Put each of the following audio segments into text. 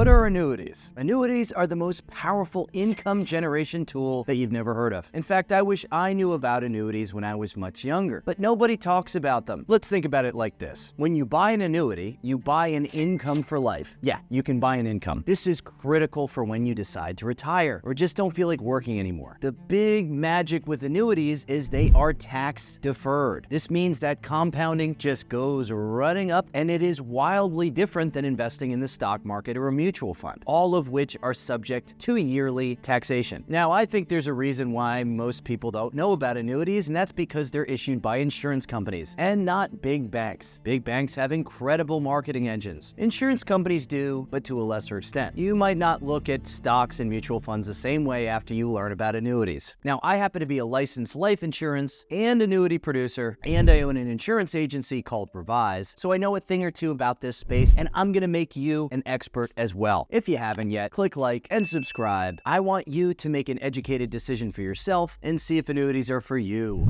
What are annuities? Annuities are the most powerful income generation tool that you've never heard of. In fact, I wish I knew about annuities when I was much younger, but nobody talks about them. Let's think about it like this. When you buy an annuity, you buy an income for life. Yeah, you can buy an income. This is critical for when you decide to retire or just don't feel like working anymore. The big magic with annuities is they are tax deferred. This means that compounding just goes running up, and it is wildly different than investing in the stock market or a mutual fund, all of which are subject to yearly taxation. Now, I think there's a reason why most people don't know about annuities, and that's because they're issued by insurance companies and not big banks. Big banks have incredible marketing engines. Insurance companies do, but to a lesser extent. You might not look at stocks and mutual funds the same way after you learn about annuities. Now, I happen to be a licensed life insurance and annuity producer, and I own an insurance agency called Revise, so I know a thing or two about this space, and I'm gonna make you an expert as well. If you haven't yet, click like and subscribe. I want you to make an educated decision for yourself and see if annuities are for you.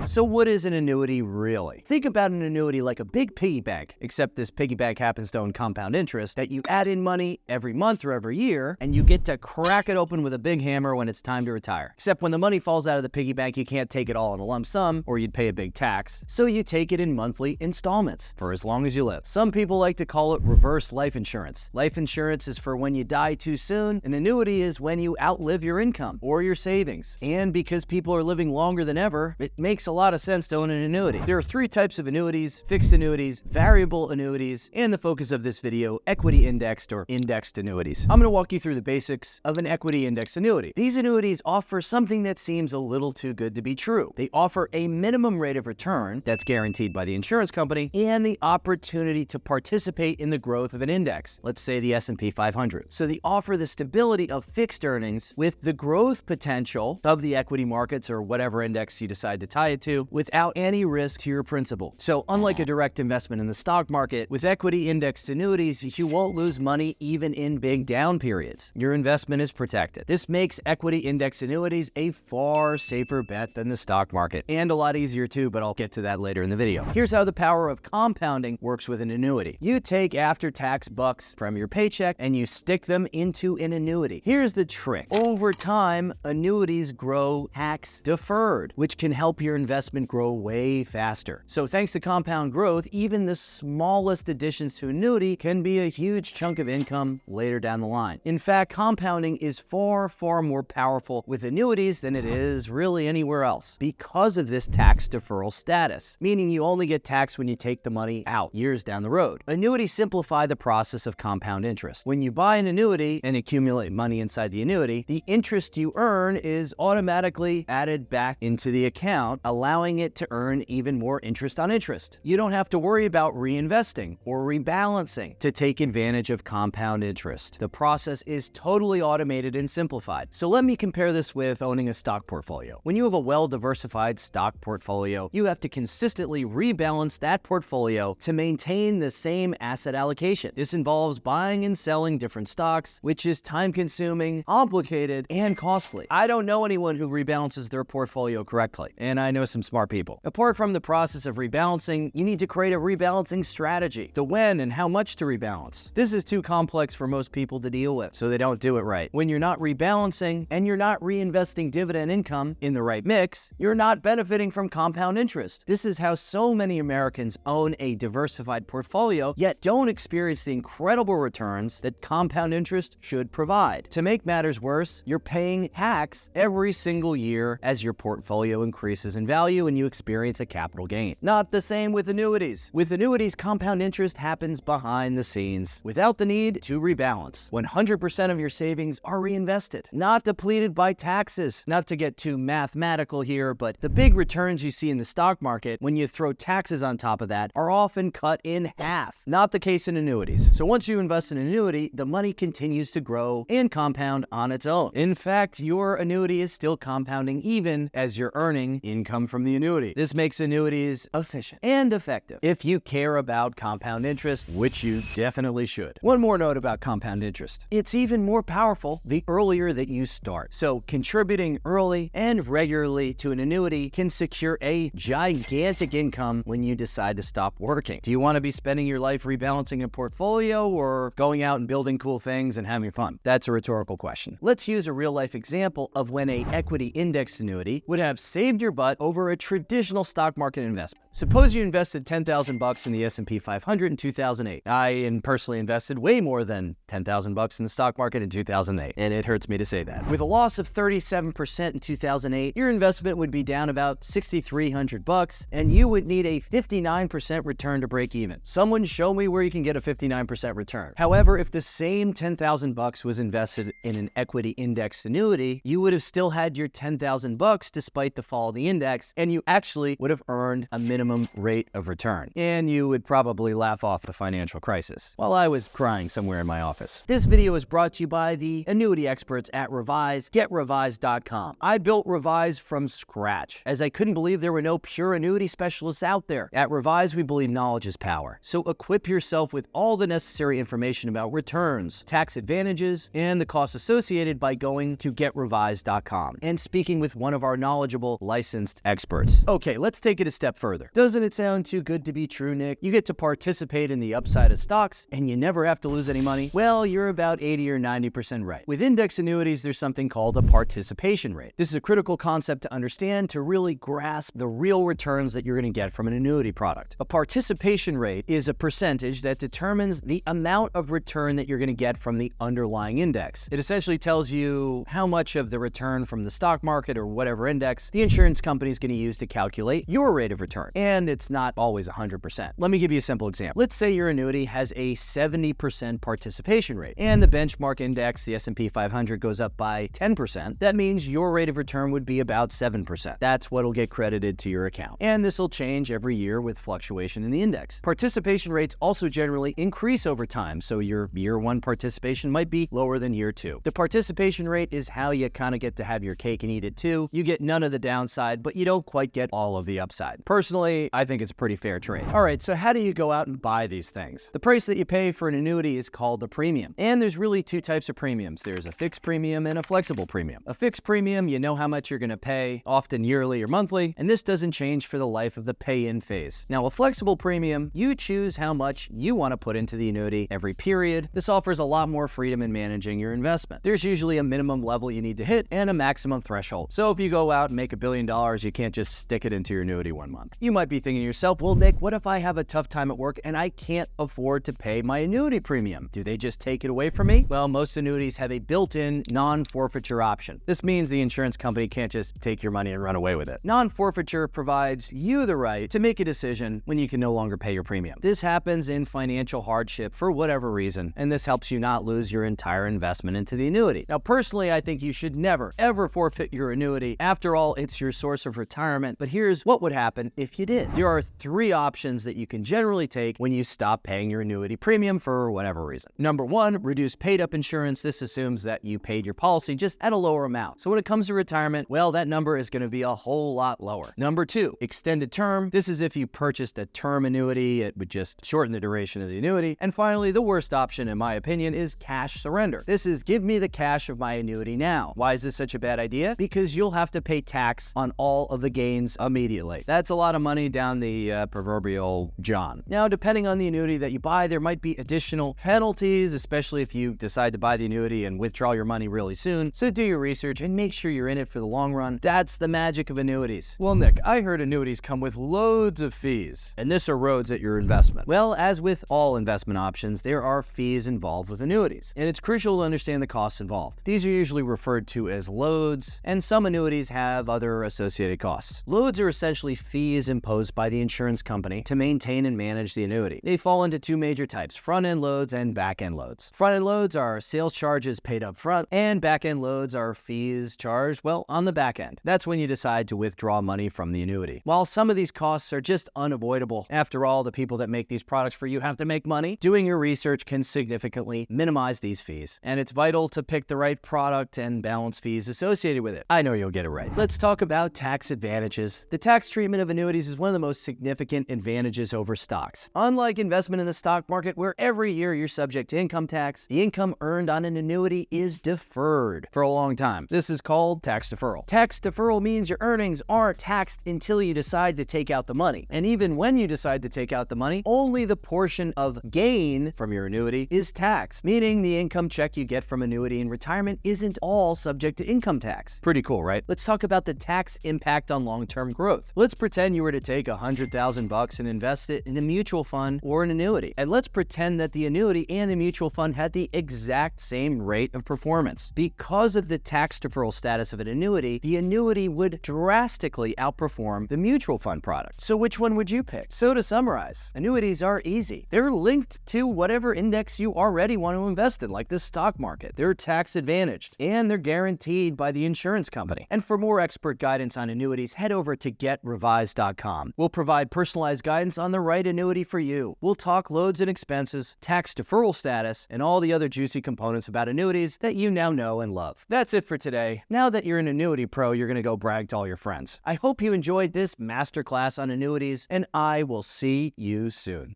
So what is an annuity really? Think about an annuity like a big piggy bank, except this piggy bank happens to own compound interest that you add in money every month or every year, and you get to crack it open with a big hammer when it's time to retire. Except when the money falls out of the piggy bank, you can't take it all in a lump sum or you'd pay a big tax. So you take it in monthly installments for as long as you live. Some people like to call it reverse life insurance. Life insurance is for when you die too soon. An annuity is when you outlive your income or your savings. And because people are living longer than ever, it makes a lot of sense to own an annuity. There are three types of annuities: fixed annuities, variable annuities, and the focus of this video, equity indexed or indexed annuities. I'm going to walk you through the basics of an equity indexed annuity. These annuities offer something that seems a little too good to be true. They offer a minimum rate of return that's guaranteed by the insurance company and the opportunity to participate in the growth of an index, let's say the S&P 500. So they offer the stability of fixed earnings with the growth potential of the equity markets or whatever index you decide to tie it to, without any risk to your principal. So unlike a direct investment in the stock market, with equity indexed annuities, you won't lose money even in big down periods. Your investment is protected. This makes equity indexed annuities a far safer bet than the stock market, and a lot easier too, but I'll get to that later in the video. Here's how the power of compounding works with an annuity. You take after-tax bucks from your paycheck and you stick them into an annuity. Here's the trick. Over time, annuities grow tax deferred, which can help your investment grow way faster. So thanks to compound growth, even the smallest additions to annuity can be a huge chunk of income later down the line. In fact, compounding is far, far more powerful with annuities than it is really anywhere else because of this tax deferral status, meaning you only get taxed when you take the money out years down the road. Annuities simplify the process of compound interest. When you buy an annuity and accumulate money inside the annuity, the interest you earn is automatically added back into the account, allowing it to earn even more interest on interest. You don't have to worry about reinvesting or rebalancing to take advantage of compound interest. The process is totally automated and simplified. So let me compare this with owning a stock portfolio. When you have a well-diversified stock portfolio, you have to consistently rebalance that portfolio to maintain the same asset allocation. This involves buying and selling different stocks, which is time-consuming, complicated, and costly. I don't know anyone who rebalances their portfolio correctly, and I know some smart people. Apart from the process of rebalancing, you need to create a rebalancing strategy, the when and how much to rebalance. This is too complex for most people to deal with, so they don't do it right. When you're not rebalancing and you're not reinvesting dividend income in the right mix, you're not benefiting from compound interest. This is how so many Americans own a diversified portfolio, yet don't experience the incredible returns that compound interest should provide. To make matters worse, you're paying tax every single year as your portfolio increases in value and you experience a capital gain. Not the same with annuities. With annuities, compound interest happens behind the scenes without the need to rebalance. 100% of your savings are reinvested, not depleted by taxes. Not to get too mathematical here, but the big returns you see in the stock market, when you throw taxes on top of that, are often cut in half. Not the case in annuities. So once you invest in an annuity, the money continues to grow and compound on its own. In fact, your annuity is still compounding even as you're earning income from the annuity. This makes annuities efficient and effective if you care about compound interest, which you definitely should. One more note about compound interest. It's even more powerful the earlier that you start. So contributing early and regularly to an annuity can secure a gigantic income when you decide to stop working. Do you want to be spending your life rebalancing a portfolio or going out and building cool things and having fun? That's a rhetorical question. Let's use a real-life example of when an equity indexed annuity would have saved your butt over a traditional stock market investment. Suppose you invested $10,000 in the S&P 500 in 2008. I personally invested way more than $10,000 in the stock market in 2008, and it hurts me to say that. With a loss of 37% in 2008, your investment would be down about $6,300, and you would need a 59% return to break even. Someone show me where you can get a 59% return. However, if the same $10,000 was invested in an equity indexed annuity, you would have still had your $10,000 despite the fall of the index, and you actually would have earned a minimum rate of return. And you would probably laugh off the financial crisis while I was crying somewhere in my office. This video is brought to you by the annuity experts at Revise, GetRevise.com. I built Revise from scratch, as I couldn't believe there were no pure annuity specialists out there. At Revise, we believe knowledge is power. So equip yourself with all the necessary information about returns, tax advantages, and the costs associated by going to GetRevise.com and speaking with one of our knowledgeable licensed experts. Okay, let's take it a step further. Doesn't it sound too good to be true, Nick? You get to participate in the upside of stocks and you never have to lose any money? Well, you're about 80 or 90% right. With index annuities, there's something called a participation rate. This is a critical concept to understand to really grasp the real returns that you're going to get from an annuity product. A participation rate is a percentage that determines the amount of return that you're going to get from the underlying index. It essentially tells you how much of the return from the stock market or whatever index the insurance company is going to use to calculate your rate of return. And it's not always 100%. Let me give you a simple example. Let's say your annuity has a 70% participation rate and the benchmark index, the S&P 500, goes up by 10%. That means your rate of return would be about 7%. That's what will get credited to your account. And this will change every year with fluctuation in the index. Participation rates also generally increase over time, so your year one participation might be lower than year two. The participation rate is how you kind of get to have your cake and eat it too. You get none of the downside, but you don't quite get all of the upside. Personally, I think it's a pretty fair trade. All right, so how do you go out and buy these things? The price that you pay for an annuity is called a premium. And there's really two types of premiums. There's a fixed premium and a flexible premium. A fixed premium, you know how much you're going to pay, often yearly or monthly, and this doesn't change for the life of the pay-in phase. Now, a flexible premium, you choose how much you want to put into the annuity every period. This offers a lot more freedom in managing your investment. There's usually a minimum level you need to hit and a maximum threshold. So if you go out and make $1 billion, you can't just stick it into your annuity one month. You might be thinking to yourself, well, Nick, what if I have a tough time at work and I can't afford to pay my annuity premium? Do they just take it away from me? Well, most annuities have a built-in non-forfeiture option. This means the insurance company can't just take your money and run away with it. Non-forfeiture provides you the right to make a decision when you can no longer pay your premium. This happens in financial hardship for whatever reason, and this helps you not lose your entire investment into the annuity. Now, personally, I think you should never, ever forfeit your annuity. After all, it's your source of retirement, but here's what would happen if you did. There are three options that you can generally take when you stop paying your annuity premium for whatever reason. Number one, reduce paid-up insurance. This assumes that you paid your policy just at a lower amount. So when it comes to retirement, well, that number is going to be a whole lot lower. Number two, extended term. This is if you purchased a term annuity, it would just shorten the duration of the annuity. And finally, the worst option, in my opinion, is cash surrender. This is give me the cash of my annuity now. Why is this such a bad idea? Because you'll have to pay tax on all of the gains immediately. That's a lot of money down the proverbial John. Now, depending on the annuity that you buy, there might be additional penalties, especially if you decide to buy the annuity and withdraw your money really soon. So do your research and make sure you're in it for the long run. That's the magic of annuities. Well, Nick, I heard annuities come with loads of fees, and this erodes at your investment. Well, as with all investment options, there are fees involved with annuities, and it's crucial to understand the costs involved. These are usually referred to as loads, and some annuities have other associated costs. Loads are essentially fees imposed by the insurance company to maintain and manage the annuity. They fall into two major types: front-end loads and back-end loads. Front-end loads are sales charges paid up front, and back-end loads are fees charged, well, on the back end. That's when you decide to withdraw money from the annuity. While some of these costs are just unavoidable, after all, the people that make these products for you have to make money, doing your research can significantly minimize these fees. And it's vital to pick the right product and balance fees associated with it. I know you'll get it right. Let's talk about tax advantages. The tax treatment of annuities is one of the most significant advantages over stocks. Unlike investment in the stock market, where every year you're subject to income tax, the income earned on an annuity is deferred for a long time. This is called tax deferral. Tax deferral means your earnings aren't taxed until you decide to take out the money. And even when you decide to take out the money, only the portion of gain from your annuity is taxed, meaning the income check you get from annuity in retirement isn't all subject to income tax. Pretty cool, right? Let's talk about the tax impact on long-term growth. Let's pretend you were to take $100,000 and invest it in a mutual fund or an annuity. And let's pretend that the annuity and the mutual fund had the exact same rate of performance. Because of the tax deferral status of an annuity, the annuity would drastically outperform the mutual fund product. So which one would you pick? So to summarize, annuities are easy. They're linked to whatever index you already want to invest in, like the stock market. They're tax advantaged, and they're guaranteed by the insurance company. And for more expert guidance on annuities, head over to getrevised.com. We'll provide personalized guidance on the right annuity for you. We'll talk loads and expenses, tax deferral status, and all the other juicy components about annuities that you now know and love. That's it for today. Now that you're an annuity pro, you're going to go brag to all your friends. I hope you enjoyed this masterclass on annuities, and I will see you soon.